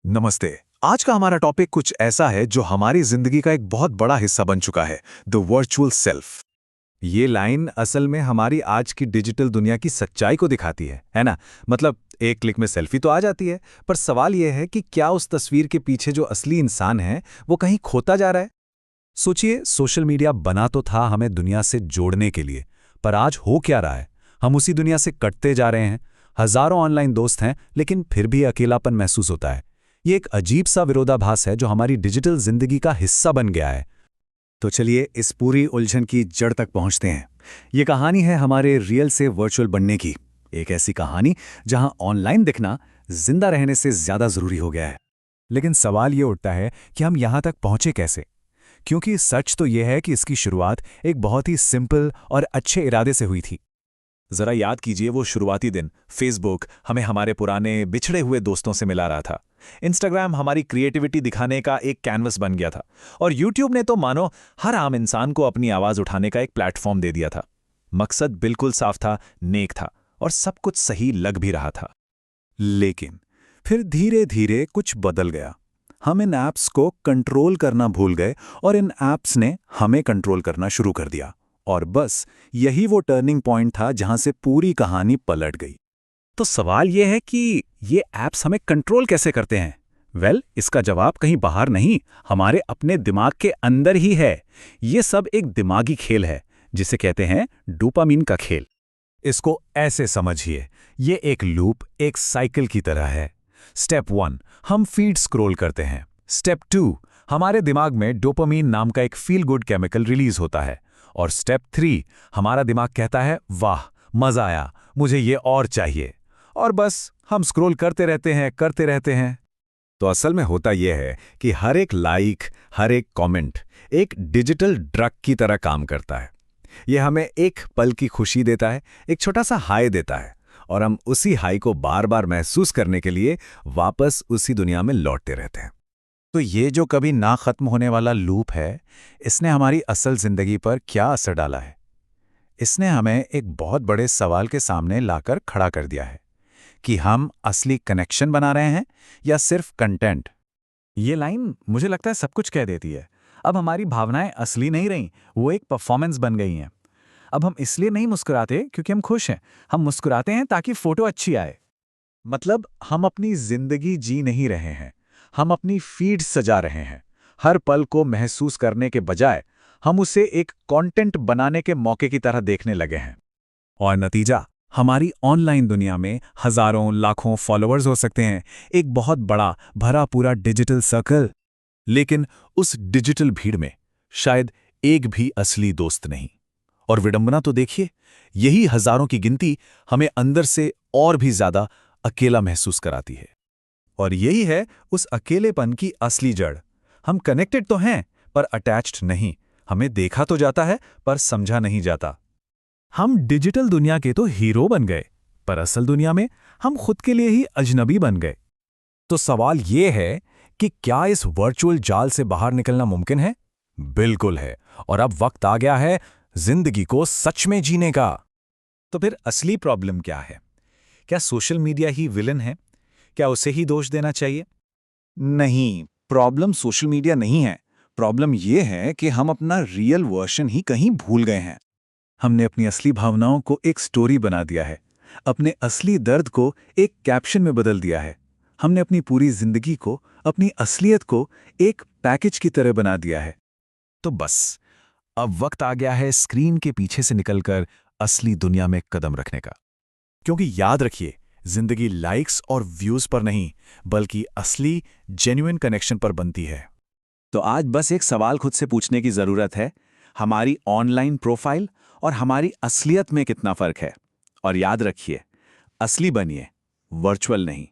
नमस्ते। आज का हमारा टॉपिक कुछ ऐसा है जो हमारी जिंदगी का एक बहुत बड़ा हिस्सा बन चुका है, द वर्चुअल सेल्फ। ये लाइन असल में हमारी आज की डिजिटल दुनिया की सच्चाई को दिखाती है ना? मतलब एक क्लिक में सेल्फी तो आ जाती है, पर सवाल यह है कि क्या उस तस्वीर के पीछे जो असली इंसान है, वो कहीं खोता जा रहा है? सोचिए, सोशल मीडिया बना तो था हमें दुनिया से जोड़ने के लिए, पर आज हो क्या रहा है? हम उसी दुनिया से कटते जा रहे हैं। हजारों ऑनलाइन दोस्त हैं, लेकिन फिर भी अकेलापन महसूस होता है। ये एक अजीब सा विरोधाभास है जो हमारी डिजिटल जिंदगी का हिस्सा बन गया है। तो चलिए इस पूरी उलझन की जड़ तक पहुंचते हैं। ये कहानी है हमारे रियल से वर्चुअल बनने की। एक ऐसी कहानी जहां ऑनलाइन दिखना जिंदा रहने से ज्यादा जरूरी हो गया है। लेकिन सवाल ये उठता है कि हम यहां तक पहुंचे कैसे? क्योंकि सच तो यह है कि इसकी शुरुआत एक बहुत ही सिंपल और अच्छे इरादे से हुई थी। जरा याद कीजिए वो शुरुआती दिन। फेसबुक हमें हमारे पुराने बिछड़े हुए दोस्तों से मिला रहा था। इंस्टाग्राम हमारी क्रिएटिविटी दिखाने का एक कैनवस बन गया था। और यूट्यूब ने तो मानो हर आम इंसान को अपनी आवाज उठाने का एक प्लेटफॉर्म दे दिया था। मकसद बिल्कुल साफ था, नेक था, और सब कुछ सही लग भी रहा था। लेकिन फिर धीरे धीरे कुछ बदल गया। हम इन ऐप्स को कंट्रोल करना भूल गए और इन ऐप्स ने हमें कंट्रोल करना शुरू कर दिया। और बस यही वो टर्निंग पॉइंट था जहां से पूरी कहानी पलट गई। तो सवाल यह है कि ये ऐप्स हमें कंट्रोल कैसे करते हैं? इसका जवाब कहीं बाहर नहीं, हमारे अपने दिमाग के अंदर ही है। ये सब एक दिमागी खेल है जिसे कहते हैं डोपामीन का खेल। इसको ऐसे समझिए, ये एक लूप, एक साइकिल की तरह है। स्टेप 1, हम फीड स्क्रॉल करते हैं। स्टेप 2, हमारे दिमाग में डोपामीन नाम का एक फील गुड केमिकल रिलीज होता है। और स्टेप 3, हमारा दिमाग कहता है वाह, मजा आया, मुझे ये और चाहिए। और बस हम स्क्रॉल करते रहते हैं। तो असल में होता यह है कि हर एक लाइक, हर एक कमेंट एक डिजिटल ड्रग की तरह काम करता है। यह हमें एक पल की खुशी देता है, एक छोटा सा हाई देता है, और हम उसी हाई को बार बार महसूस करने के लिए वापस उसी दुनिया में लौटते रहते हैं। तो ये जो कभी ना खत्म होने वाला लूप है, इसने हमारी असल जिंदगी पर क्या असर डाला है? इसने हमें एक बहुत बड़े सवाल के सामने लाकर खड़ा कर दिया है कि हम असली कनेक्शन बना रहे हैं या सिर्फ कंटेंट। ये लाइन मुझे लगता है सब कुछ कह देती है। अब हमारी भावनाएं असली नहीं रहीं, वो एक परफॉर्मेंस बन गई हैं। अब हम इसलिए नहीं मुस्कुराते क्योंकि हम खुश हैं, हम मुस्कुराते हैं ताकि फोटो अच्छी आए। मतलब हम अपनी जिंदगी जी नहीं रहे हैं, हम अपनी फीड सजा रहे हैं। हर पल को महसूस करने के बजाय हम उसे एक कंटेंट बनाने के मौके की तरह देखने लगे हैं। और नतीजा, हमारी ऑनलाइन दुनिया में हजारों लाखों फॉलोअर्स हो सकते हैं, एक बहुत बड़ा भरा पूरा डिजिटल सर्कल। लेकिन उस डिजिटल भीड़ में शायद एक भी असली दोस्त नहीं। और विडंबना तो देखिए, यही हजारों की गिनती हमें अंदर से और भी ज्यादा अकेला महसूस कराती है। और यही है उस अकेलेपन की असली जड़। हम कनेक्टेड तो हैं, पर अटैच्ड नहीं। हमें देखा तो जाता है, पर समझा नहीं जाता। हम डिजिटल दुनिया के तो हीरो बन गए, पर असल दुनिया में हम खुद के लिए ही अजनबी बन गए। तो सवाल ये है कि क्या इस वर्चुअल जाल से बाहर निकलना मुमकिन है? बिल्कुल है, और अब वक्त आ गया है जिंदगी को सच में जीने का। तो फिर असली प्रॉब्लम क्या है? क्या सोशल मीडिया ही विलन है? क्या उसे ही दोष देना चाहिए? नहीं, प्रॉब्लम सोशल मीडिया नहीं है। प्रॉब्लम यह है कि हम अपना रियल वर्जन ही कहीं भूल गए हैं। हमने अपनी असली भावनाओं को एक स्टोरी बना दिया है, अपने असली दर्द को एक कैप्शन में बदल दिया है। हमने अपनी पूरी जिंदगी को, अपनी असलियत को एक पैकेज की तरह बना दिया है। तो बस अब वक्त आ गया है स्क्रीन के पीछे से निकलकर असली दुनिया में कदम रखने का। क्योंकि याद रखिए, जिंदगी लाइक्स और व्यूज पर नहीं, बल्कि असली जेन्युइन कनेक्शन पर बनती है। तो आज बस एक सवाल खुद से पूछने की जरूरत है, हमारी ऑनलाइन प्रोफाइल और हमारी असलियत में कितना फर्क है? और याद रखिए, असली बनिए, वर्चुअल नहीं।